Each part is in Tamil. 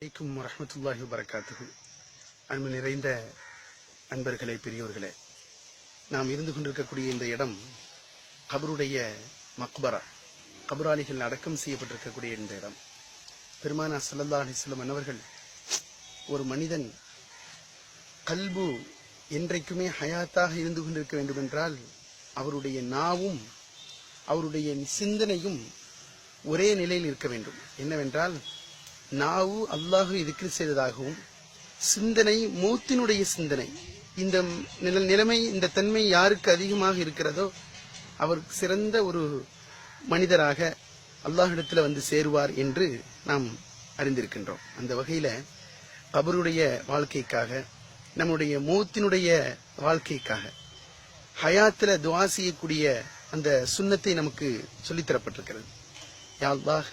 அலைக்கும் வரஹ்மத்துல்லாஹி வபரகாத்துஹு. அன்பு நிறைந்த அன்பர்களே, பெரியோர்களே, நாம் இருந்து கொண்டிருக்கக்கூடிய இந்த இடம் கபருடைய மக்பரா, கபராளிகள் அடக்கம் செய்யப்பட்டிருக்கக்கூடிய இந்த இடம். பெருமானார் ஸல்லல்லாஹு அலைஹி வஸல்லம் அன்னவர்கள், ஒரு மனிதன் கல்பு என்றைக்குமே ஹயாத்தாக இருந்து கொண்டிருக்க வேண்டும் என்றால் அவருடைய நாவும் அவருடைய சிந்தனையும் ஒரே நிலையில் இருக்க வேண்டும். என்னவென்றால், நாவு அல்லாஹ்வை திக்ர் செய்ததாகவும் சிந்தனை மௌத்தினுடைய சிந்தனை. இந்த நிலைமை, இந்த தன்மை யாருக்கு அதிகமாக இருக்கிறதோ அவர் சிறந்த ஒரு மனிதராக அல்லாஹ்விடத்தில் வந்து சேருவார் என்று நாம் அறிந்திருக்கின்றோம். அந்த வகையில கபருடைய வாழ்க்கைக்காக, நம்முடைய மௌத்தினுடைய வாழ்க்கைக்காக ஹயாத்துல துஆ செய்யக்கூடிய அந்த சுன்னத்தை நமக்கு சொல்லித்தரப்பட்டிருக்கிறது. யா அல்லாஹ்,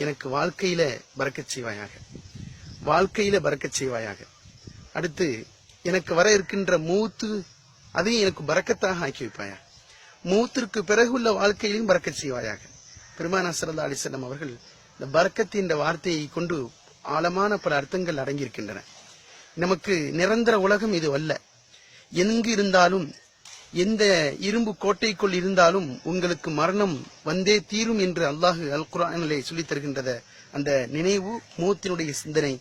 எனக்கு வாழ்க்கையில பரக்கத் செய்வாயாக, வாழ்க்கையில பரக்கத் செய்வாயாக. அடுத்து எனக்கு வர இருக்கின்ற மௌத்து, அதையும் எனக்கு பரக்கத்தாக ஆக்கி வைப்பாயா. மௌத்திற்கு பிறகு உள்ள வாழ்க்கையிலும் பரக்கத் செய்வாயாக. பெருமானார் ஸல்லல்லாஹு அலைஹி வஸல்லம் அவர்கள் இந்த பரக்கத் என்ற வார்த்தையை கொண்டு ஆழமான பல அர்த்தங்கள் அடங்கியிருக்கின்றன. நமக்கு நிரந்தர உலகம் இது அல்ல. எங்கு இருந்தாலும், எந்த இரும்பு கோட்டைக்குள் இருந்தாலும் உங்களுக்கு மரணம் வந்தே தீரும் என்று அல்லாஹ் அல் குர்ஆனிலே சொல்லித் தருகின்றத அந்த நினைவு, மௌத்தினுடைய சிந்தனை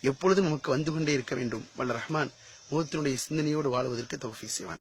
எப்பொழுதும் நமக்கு வந்து கொண்டே இருக்க வேண்டும். வல்ல ரஹ்மான் மௌத்தினுடைய சிந்தனையோடு வாழ்வதற்கு தௌஃபீக் செய்வான்.